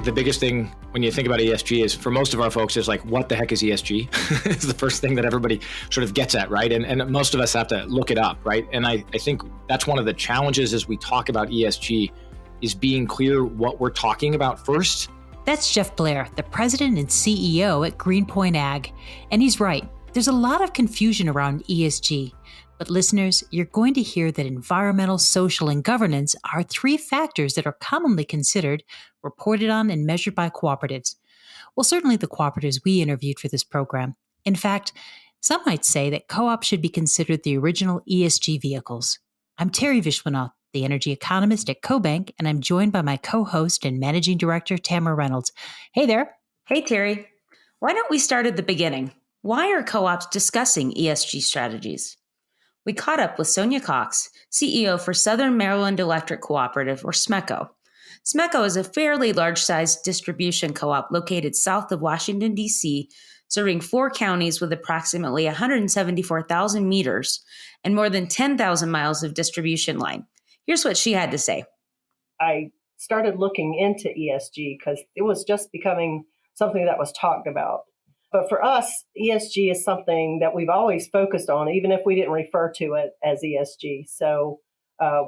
the biggest thing when you think about ESG is for most of our folks is like, what the heck is ESG? It's the first thing that everybody sort of gets at, right? And most of us have to look it up, right? And I think that's one of the challenges as we talk about ESG is being clear what we're talking about first. That's Jeff Blair, the president and CEO at GreenPoint Ag. And he's right. There's a lot of confusion around ESG. But listeners, you're going to hear that environmental, social, and governance are three factors that are commonly considered, reported on, and measured by cooperatives. Well, certainly the cooperatives we interviewed for this program. In fact, some might say that co-ops should be considered the original ESG vehicles. I'm Terry Vishwanath, the energy economist at CoBank, and I'm joined by my co-host and managing director, Tamara Reynolds. Hey there. Hey, Terry. Why don't we start at the beginning? Why are co-ops discussing ESG strategies? We caught up with Sonia Cox, CEO for Southern Maryland Electric Cooperative, or SMECO. SMECO is a fairly large-sized distribution co-op located south of Washington, D.C., serving 4 counties with approximately 174,000 meters and more than 10,000 miles of distribution line. Here's what she had to say. I started looking into ESG because it was just becoming something that was talked about. But for us, ESG is something that we've always focused on, even if we didn't refer to it as ESG. So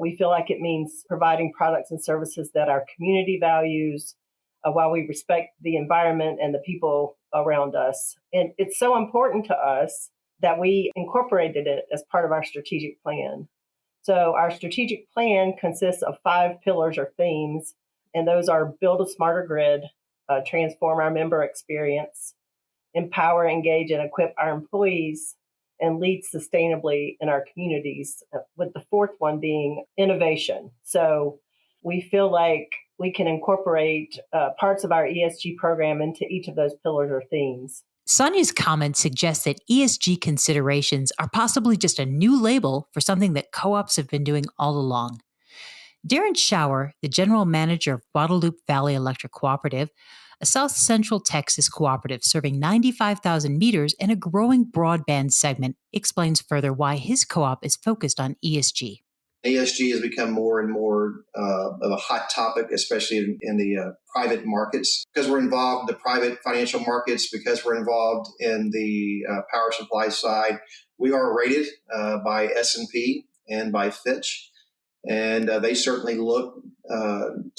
we feel like it means providing products and services that our community values while we respect the environment and the people around us. And it's so important to us that we incorporated it as part of our strategic plan. So our strategic plan consists of 5 pillars or themes, and those are build a smarter grid, transform our member experience, empower, engage, and equip our employees, and lead sustainably in our communities, with the 4th one being innovation. So we feel like we can incorporate parts of our ESG program into each of those pillars or themes. Sonia's comments suggest that ESG considerations are possibly just a new label for something that co-ops have been doing all along. Darren Schauer, the general manager of Guadalupe Valley Electric Cooperative, a South Central Texas cooperative serving 95,000 meters and a growing broadband segment, explains further why his co-op is focused on ESG. ESG has become more and more of a hot topic, especially in the private markets, because we're involved in the private financial markets, because we're involved in the power supply side. We are rated by S&P and by Fitch. And they certainly look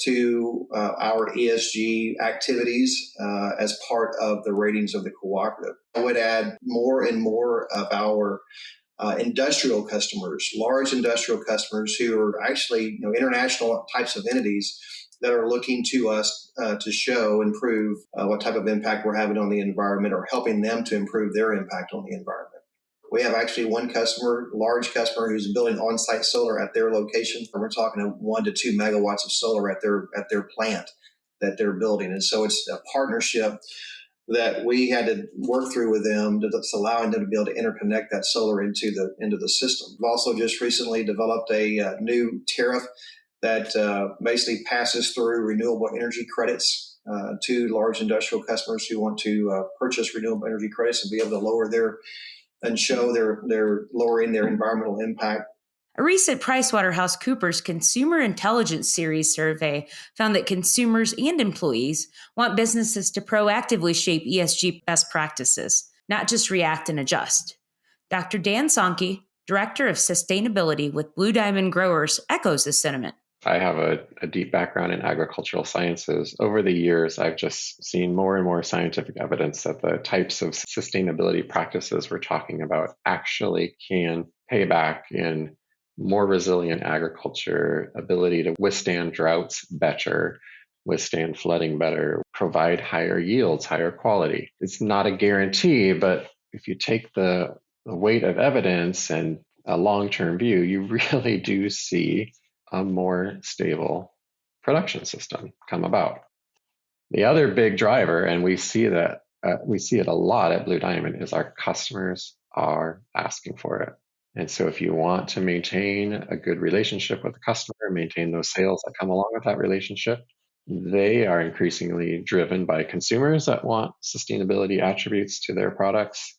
to our ESG activities as part of the ratings of the cooperative. I would add more and more of our industrial customers, large industrial customers who are actually international types of entities that are looking to us to show and prove what type of impact we're having on the environment, or helping them to improve their impact on the environment. We have actually one customer, large customer, who's building on-site solar at their location. We're talking 1 to 2 megawatts of solar at their plant that they're building. And so it's a partnership that we had to work through with them that's allowing them to be able to interconnect that solar into the system. We've also just recently developed a new tariff that basically passes through renewable energy credits to large industrial customers who want to purchase renewable energy credits and be able to lower and show they're lowering their environmental impact. A recent PricewaterhouseCoopers Consumer Intelligence Series survey found that consumers and employees want businesses to proactively shape ESG best practices, not just react and adjust. Dr. Dan Sonke, Director of Sustainability with Blue Diamond Growers, echoes this sentiment. I have a deep background in agricultural sciences. Over the years, I've just seen more and more scientific evidence that the types of sustainability practices we're talking about actually can pay back in more resilient agriculture, ability to withstand droughts better, withstand flooding better, provide higher yields, higher quality. It's not a guarantee, but if you take the weight of evidence and a long-term view, you really do see a more stable production system come about. The other big driver, and we see it a lot at Blue Diamond, is our customers are asking for it. And so if you want to maintain a good relationship with the customer, maintain those sales that come along with that relationship, they are increasingly driven by consumers that want sustainability attributes to their products,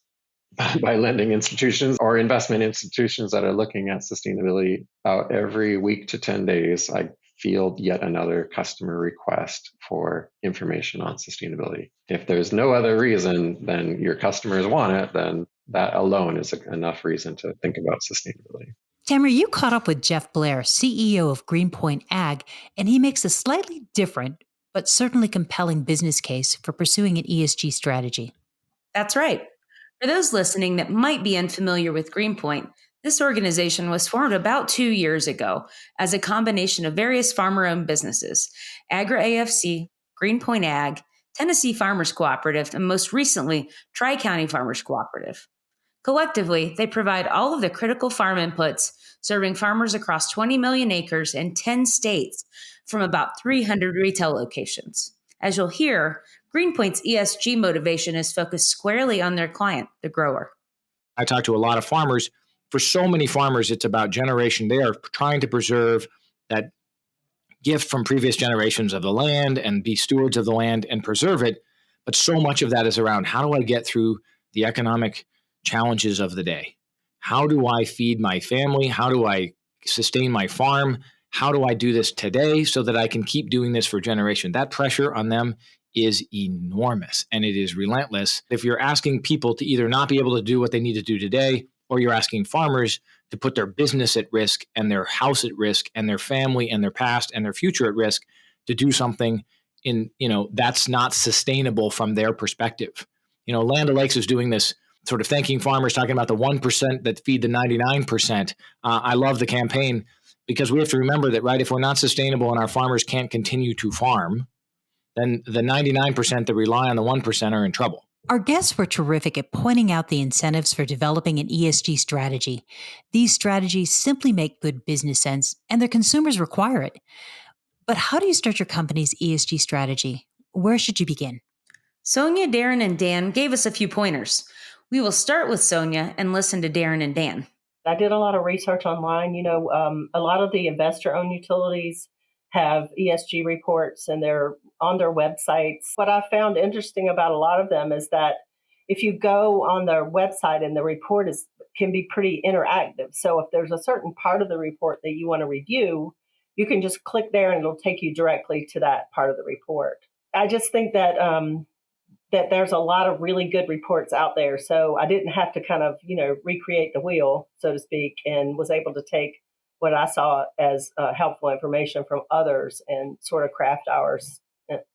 by lending institutions or investment institutions that are looking at sustainability about every week to 10 days. I field yet another customer request for information on sustainability. If there's no other reason than your customers want it, then that alone is enough reason to think about sustainability. Tamara, you caught up with Jeff Blair, CEO of GreenPoint Ag, and he makes a slightly different, but certainly compelling business case for pursuing an ESG strategy. That's right. For those listening that might be unfamiliar with GreenPoint, this organization was formed about 2 years ago as a combination of various farmer-owned businesses, Agra AFC, GreenPoint Ag, Tennessee Farmers Cooperative, and most recently, Tri-County Farmers Cooperative. Collectively, they provide all of the critical farm inputs, serving farmers across 20 million acres in 10 states from about 300 retail locations. As you'll hear, GreenPoint's ESG motivation is focused squarely on their client, the grower. I talk to a lot of farmers. For so many farmers, it's about generation. They are trying to preserve that gift from previous generations of the land and be stewards of the land and preserve it. But so much of that is around, how do I get through the economic challenges of the day? How do I feed my family? How do I sustain my farm? How do I do this today so that I can keep doing this for generations? That pressure on them is enormous and it is relentless. If you're asking people to either not be able to do what they need to do today, or you're asking farmers to put their business at risk and their house at risk and their family and their past and their future at risk to do something that's not sustainable from their perspective. Land O'Lakes is doing this sort of thanking farmers, talking about the 1% that feed the 99%. I love the campaign because we have to remember that, right, if we're not sustainable and our farmers can't continue to farm, then the 99% that rely on the 1% are in trouble. Our guests were terrific at pointing out the incentives for developing an ESG strategy. These strategies simply make good business sense, and their consumers require it. But how do you start your company's ESG strategy? Where should you begin? Sonia, Darren, and Dan gave us a few pointers. We will start with Sonia and listen to Darren and Dan. I did a lot of research online. A lot of the investor-owned utilities have ESG reports and they're on their websites. What I found interesting about a lot of them is that if you go on their website and the report can be pretty interactive. So if there's a certain part of the report that you want to review, you can just click there and it'll take you directly to that part of the report. I just think that that there's a lot of really good reports out there. So I didn't have to kind of, recreate the wheel, so to speak, and was able to take what I saw as helpful information from others and sort of craft ours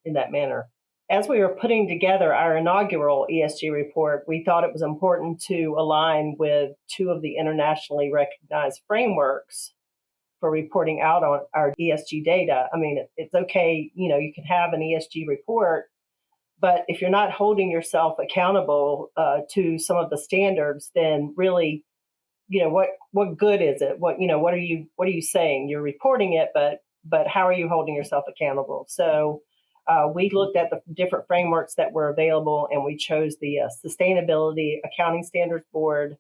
in that manner. As we were putting together our inaugural ESG report, we thought it was important to align with two of the internationally recognized frameworks for reporting out on our ESG data. I mean, it's okay, you can have an ESG report, but if you're not holding yourself accountable to some of the standards, then really, what good is it? What are you saying? You're reporting it, but how are you holding yourself accountable? So we looked at the different frameworks that were available, and we chose the Sustainability Accounting Standards Board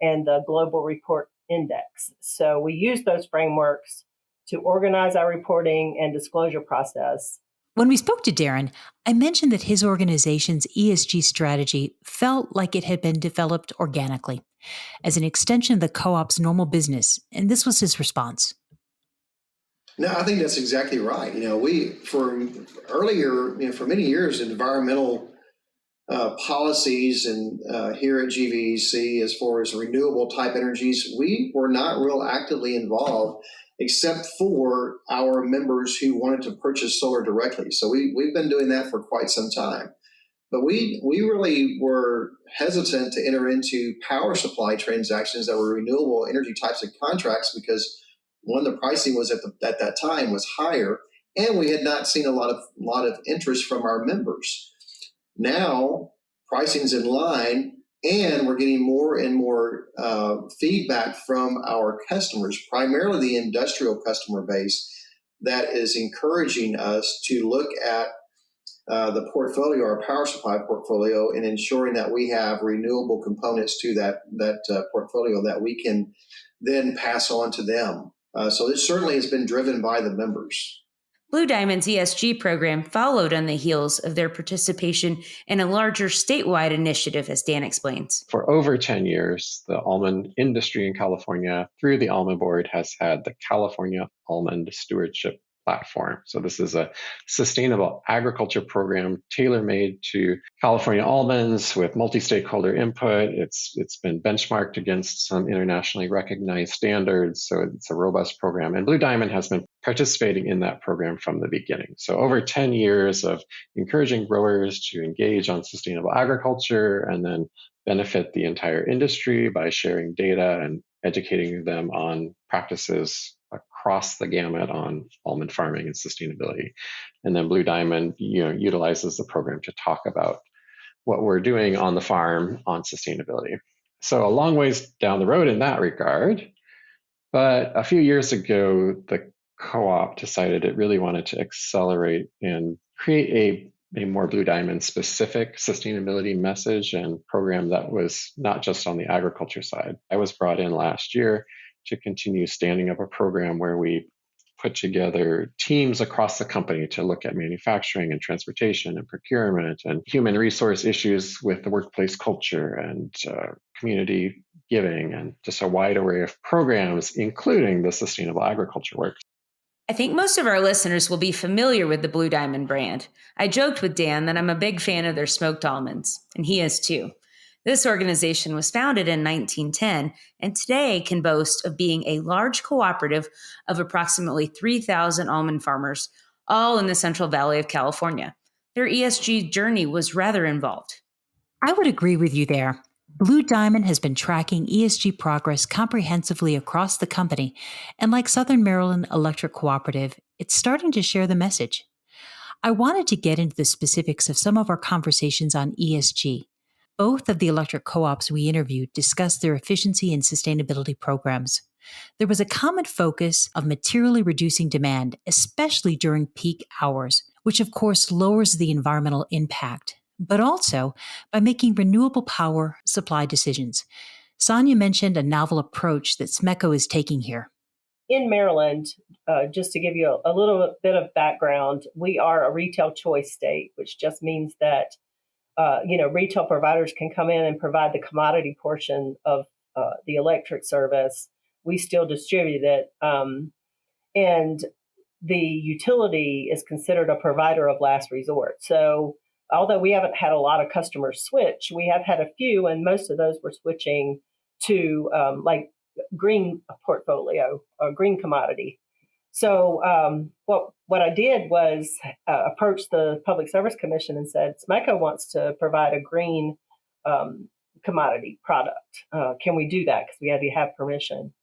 and the Global Report Index. So we used those frameworks to organize our reporting and disclosure process. When we spoke to Darren, I mentioned that his organization's ESG strategy felt like it had been developed organically, as an extension of the co-op's normal business, and this was his response. No, I think that's exactly right. We, for many years, environmental policies and here at GVEC, as far as renewable type energies, we were not real actively involved, except for our members who wanted to purchase solar directly. So we've been doing that for quite some time. But we really were hesitant to enter into power supply transactions that were renewable energy types of contracts because, one, the pricing was at that time was higher, and we had not seen a lot of interest from our members. Now pricing's in line, and we're getting more and more feedback from our customers, primarily the industrial customer base, that is encouraging us to look at the portfolio, our power supply portfolio, and ensuring that we have renewable components to that portfolio that we can then pass on to them. So it certainly has been driven by the members. Blue Diamond's ESG program followed on the heels of their participation in a larger statewide initiative, as Dan explains. For over 10 years, the almond industry in California, through the Almond Board, has had the California Almond Stewardship platform. So this is a sustainable agriculture program tailor-made to California almonds with multi-stakeholder input. It's been benchmarked against some internationally recognized standards. So it's a robust program. And Blue Diamond has been participating in that program from the beginning. So over 10 years of encouraging growers to engage on sustainable agriculture and then benefit the entire industry by sharing data and educating them on practices across the gamut on almond farming and sustainability. And then Blue Diamond, utilizes the program to talk about what we're doing on the farm on sustainability. So a long ways down the road in that regard. But a few years ago, the co-op decided it really wanted to accelerate and create a more Blue Diamond specific sustainability message and program that was not just on the agriculture side. I was brought in last year to continue standing up a program where we put together teams across the company to look at manufacturing and transportation and procurement and human resource issues with the workplace culture and community giving and just a wide array of programs, including the sustainable agriculture work. I think most of our listeners will be familiar with the Blue Diamond brand. I joked with Dan that I'm a big fan of their smoked almonds, and he is too. This organization was founded in 1910 and today can boast of being a large cooperative of approximately 3,000 almond farmers, all in the Central Valley of California. Their ESG journey was rather involved. I would agree with you there. Blue Diamond has been tracking ESG progress comprehensively across the company, and like Southern Maryland Electric Cooperative, it's starting to share the message. I wanted to get into the specifics of some of our conversations on ESG. Both of the electric co-ops we interviewed discussed their efficiency and sustainability programs. There was a common focus of materially reducing demand, especially during peak hours, which of course lowers the environmental impact, but also by making renewable power supply decisions. Sonia mentioned a novel approach that SMECO is taking here. In Maryland, just to give you a little bit of background, we are a retail choice state, which just means that retail providers can come in and provide the commodity portion of the electric service. We still distribute it. And the utility is considered a provider of last resort. So although we haven't had a lot of customers switch, we have had a few, and most of those were switching to green portfolio or green commodity. So what I did was approach the Public Service Commission and said, SMECO wants to provide a green commodity product. Can we do that? Because we had to have permission.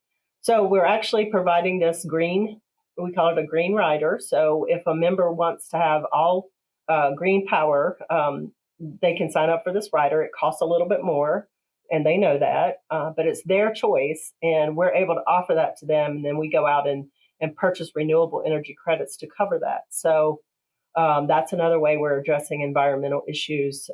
So we're actually providing this green, we call it a green rider. So if a member wants to have all green power, they can sign up for this rider. It costs a little bit more, and they know that, but it's their choice, and we're able to offer that to them. And then we go out and purchase renewable energy credits to cover that. So that's another way we're addressing environmental issues.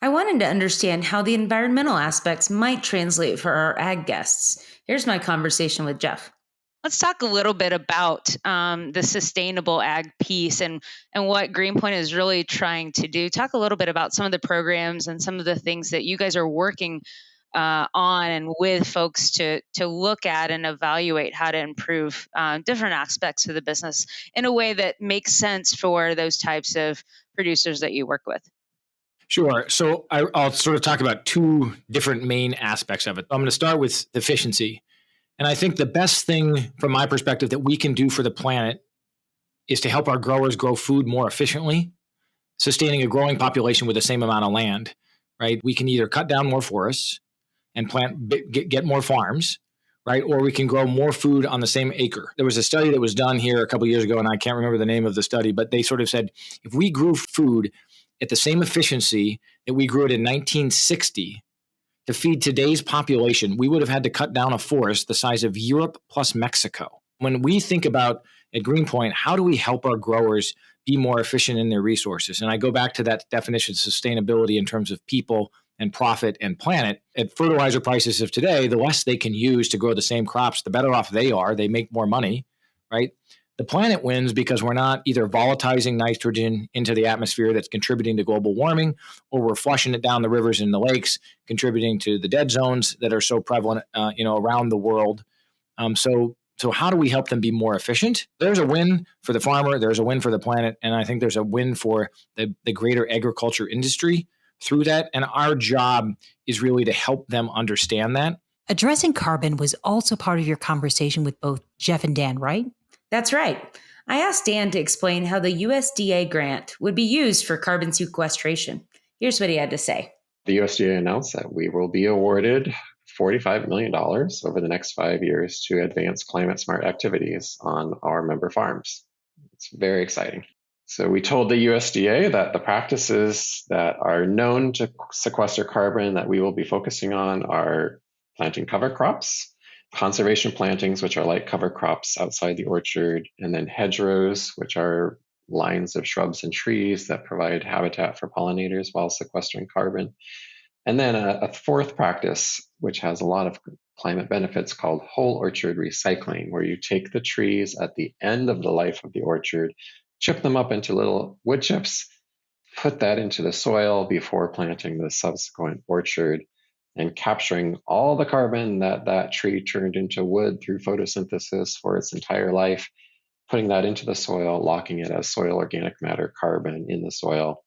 I wanted to understand how the environmental aspects might translate for our ag guests. Here's my conversation with Jeff. Let's talk a little bit about the sustainable ag piece and what GreenPoint is really trying to do. Talk a little bit about some of the programs and some of the things that you guys are working on and with folks to look at and evaluate how to improve different aspects of the business in a way that makes sense for those types of producers that you work with. Sure. So I'll sort of talk about two different main aspects of it. I'm going to start with efficiency. And I think the best thing from my perspective that we can do for the planet is to help our growers grow food more efficiently, sustaining a growing population with the same amount of land, right? We can either cut down more forests and get more farms, right? Or we can grow more food on the same acre. There was a study that was done here a couple of years ago, and I can't remember the name of the study, but they sort of said, if we grew food at the same efficiency that we grew it in 1960, to feed today's population, we would have had to cut down a forest the size of Europe plus Mexico. When we think about at GreenPoint, how do we help our growers be more efficient in their resources? And I go back to that definition of sustainability in terms of people and profit and planet. At fertilizer prices of today, the less they can use to grow the same crops, the better off they are. They make more money, right? The planet wins because we're not either volatilizing nitrogen into the atmosphere that's contributing to global warming, or we're flushing it down the rivers and the lakes, contributing to the dead zones that are so prevalent, around the world. So So how do we help them be more efficient? There's a win for the farmer, there's a win for the planet, and I think there's a win for the greater agriculture industry through that. And our job is really to help them understand that. Addressing carbon was also part of your conversation with both Jeff and Dan, right? That's right. I asked Dan to explain how the USDA grant would be used for carbon sequestration. Here's what he had to say. The USDA announced that we will be awarded $45 million over the next 5 years to advance climate smart activities on our member farms. It's very exciting. So we told the USDA that the practices that are known to sequester carbon that we will be focusing on are planting cover crops, conservation plantings, which are like cover crops outside the orchard, and then hedgerows, which are lines of shrubs and trees that provide habitat for pollinators while sequestering carbon. And then a fourth practice, which has a lot of climate benefits, called whole orchard recycling, where you take the trees at the end of the life of the orchard, chip them up into little wood chips, put that into the soil before planting the subsequent orchard, and capturing all the carbon that that tree turned into wood through photosynthesis for its entire life, putting that into the soil, locking it as soil organic matter carbon in the soil.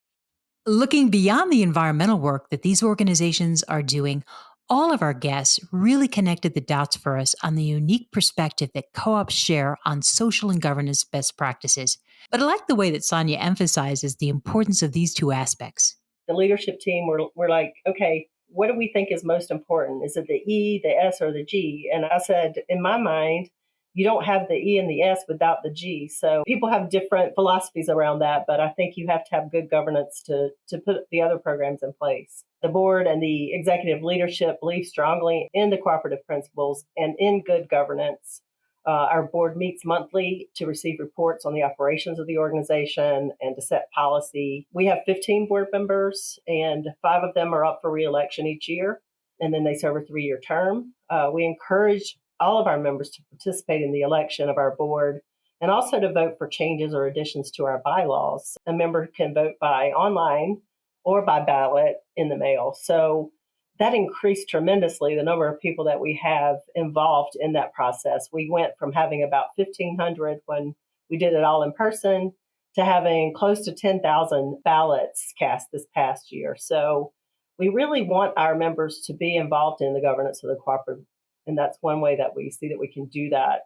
Looking beyond the environmental work that these organizations are doing, all of our guests really connected the dots for us on the unique perspective that co-ops share on social and governance best practices. But I like the way that Sonia emphasizes the importance of these two aspects. The leadership team were like, okay, what do we think is most important? Is it the E, the S, or the G? And I said, in my mind, you don't have the E and the S without the G. So people have different philosophies around that, but I think you have to have good governance to put the other programs in place. The board and the executive leadership believe strongly in the cooperative principles and in good governance. Our board meets monthly to receive reports on the operations of the organization and to set policy. We have 15 board members, and 5 of them are up for re-election each year, and then they serve a 3-year term. We encourage all of our members to participate in the election of our board and also to vote for changes or additions to our bylaws. A member can vote by online or by ballot in the mail. So that increased tremendously the number of people that we have involved in that process. We went from having about 1,500 when we did it all in person to having close to 10,000 ballots cast this past year. So we really want our members to be involved in the governance of the cooperative. And that's one way that we see that we can do that.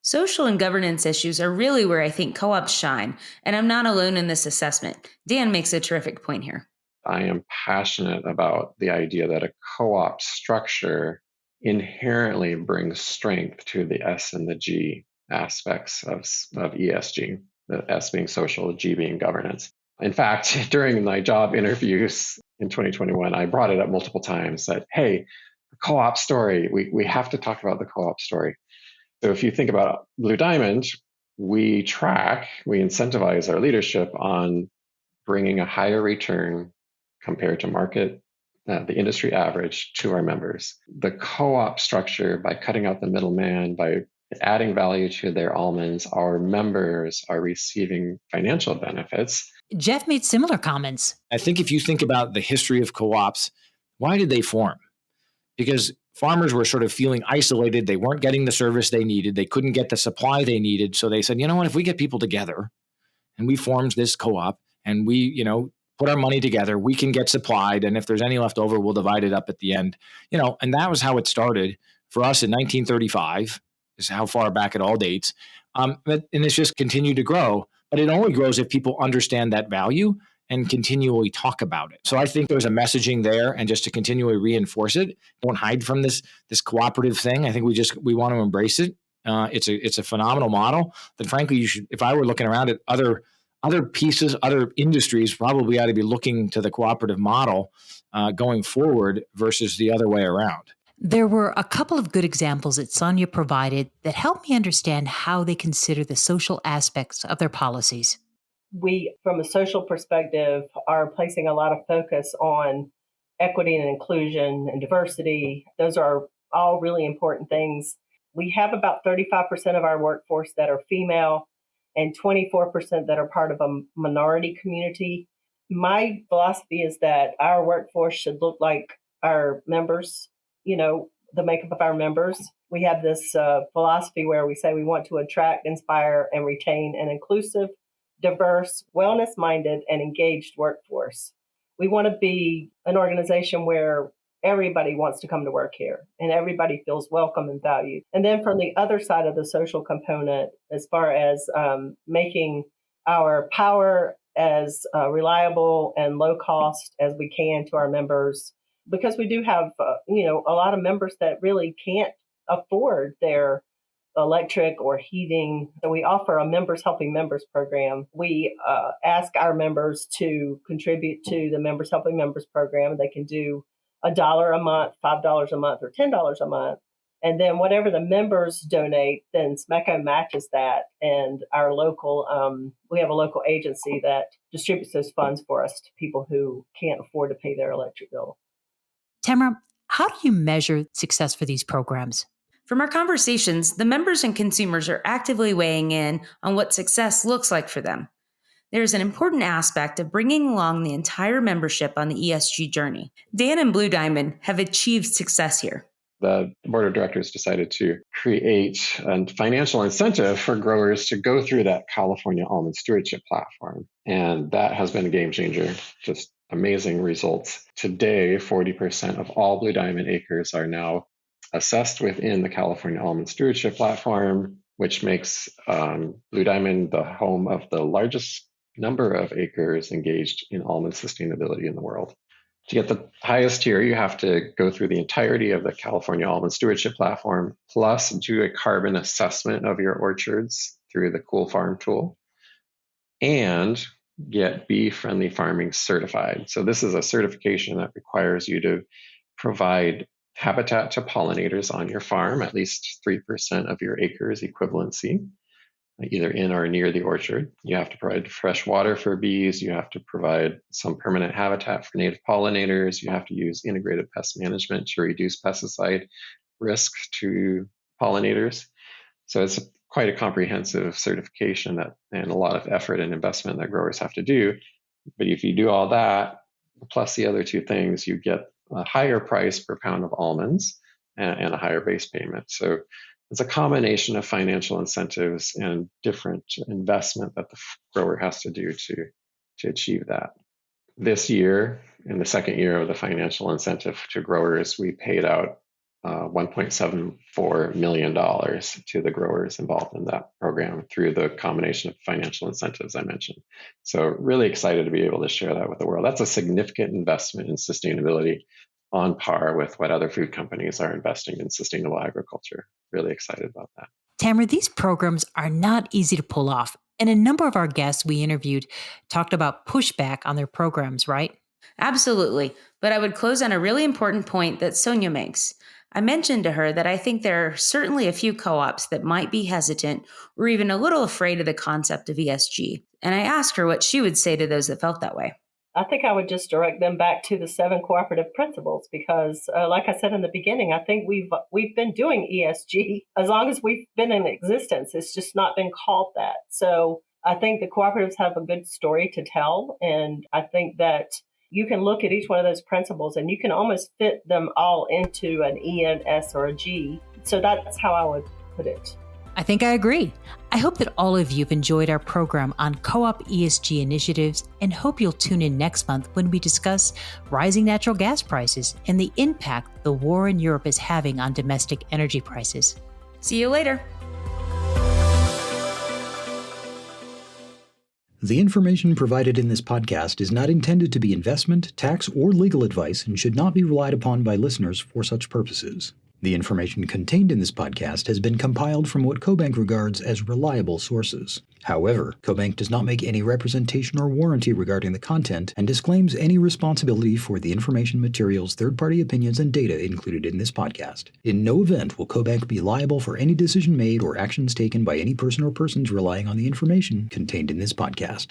Social and governance issues are really where I think co-ops shine. And I'm not alone in this assessment. Dan makes a terrific point here. I am passionate about the idea that a co-op structure inherently brings strength to the S and the G aspects of ESG, the S being social, the G being governance. In fact, during my job interviews in 2021, I brought it up multiple times that, hey, the co-op story, we have to talk about the co-op story. So if you think about Blue Diamond, we incentivize our leadership on bringing a higher return compared to market, the industry average to our members. The co-op structure, by cutting out the middleman, by adding value to their almonds, our members are receiving financial benefits. Jeff made similar comments. I think if you think about the history of co-ops, why did they form? Because farmers were sort of feeling isolated. They weren't getting the service they needed. They couldn't get the supply they needed. So they said, you know what, if we get people together and we formed this co-op and we, put our money together, we can get supplied. And if there's any left over, we'll divide it up at the end. And that was how it started for us in 1935, is how far back it all dates. And it's just continued to grow. But it only grows if people understand that value and continually talk about it. So I think there's a messaging there, and just to continually reinforce it. Don't hide from this cooperative thing. I think we want to embrace it. It's a phenomenal model that, frankly, you should. If I were looking around at other pieces, other industries probably ought to be looking to the cooperative model going forward versus the other way around. There were a couple of good examples that Sonia provided that helped me understand how they consider the social aspects of their policies. We, from a social perspective, are placing a lot of focus on equity and inclusion and diversity. Those are all really important things. We have about 35% of our workforce that are female and 24% that are part of a minority community. My philosophy is that our workforce should look like our members. the makeup of our members. We have this philosophy where we say we want to attract, inspire, and retain an inclusive, diverse, wellness-minded, and engaged workforce. We want to be an organization where everybody wants to come to work here and everybody feels welcome and valued. And then from the other side of the social component, as far as making our power as reliable and low cost as we can to our members, because we do have, a lot of members that really can't afford their electric or heating. So we offer a Members Helping Members program. We ask our members to contribute to the Members Helping Members program. They can do $1 a month, $5 a month, or $10 a month. And then whatever the members donate, then SMECO matches that. And our local, we have a local agency that distributes those funds for us to people who can't afford to pay their electric bill. Tamara, how do you measure success for these programs? From our conversations, the members and consumers are actively weighing in on what success looks like for them. There is an important aspect of bringing along the entire membership on the ESG journey. Dan and Blue Diamond have achieved success here. The board of directors decided to create a financial incentive for growers to go through that California Almond Stewardship Platform. And that has been a game changer. Just amazing results. Today, 40% of all Blue Diamond acres are now assessed within the California Almond Stewardship Platform, which makes Blue Diamond the home of the largest number of acres engaged in almond sustainability in the world. To get the highest tier, you have to go through the entirety of the California Almond Stewardship Platform, plus do a carbon assessment of your orchards through the Cool Farm tool, and get bee-friendly farming certified. So this is a certification that requires you to provide habitat to pollinators on your farm, at least 3% of your acres equivalency, either in or near the orchard. You have to provide fresh water for bees. You have to provide some permanent habitat for native pollinators. You have to use integrated pest management to reduce pesticide risk to pollinators. So it's quite a comprehensive certification and a lot of effort and investment that growers have to do. But if you do all that, plus the other two things, you get a higher price per pound of almonds and a higher base payment. So it's a combination of financial incentives and different investment that the grower has to do to achieve that. This year, in the second year of the financial incentive to growers, we paid out $1.74 million to the growers involved in that program through the combination of financial incentives I mentioned. So really excited to be able to share that with the world. That's a significant investment in sustainability, on par with what other food companies are investing in sustainable agriculture. Really excited about that. Tamara, these programs are not easy to pull off. And a number of our guests we interviewed talked about pushback on their programs, right? Absolutely. But I would close on a really important point that Sonia makes. I mentioned to her that I think there are certainly a few co-ops that might be hesitant or even a little afraid of the concept of ESG. And I asked her what she would say to those that felt that way. I think I would just direct them back to the 7 cooperative principles because, like I said in the beginning, I think we've been doing ESG as long as we've been in existence. It's just not been called that. So I think the cooperatives have a good story to tell, and I think that you can look at each one of those principles and you can almost fit them all into an E, an S, or a G. So that's how I would put it. I think I agree. I hope that all of you have enjoyed our program on co-op ESG initiatives and hope you'll tune in next month when we discuss rising natural gas prices and the impact the war in Europe is having on domestic energy prices. See you later. The information provided in this podcast is not intended to be investment, tax, or legal advice and should not be relied upon by listeners for such purposes. The information contained in this podcast has been compiled from what CoBank regards as reliable sources. However, CoBank does not make any representation or warranty regarding the content and disclaims any responsibility for the information, materials, third-party opinions, and data included in this podcast. In no event will CoBank be liable for any decision made or actions taken by any person or persons relying on the information contained in this podcast.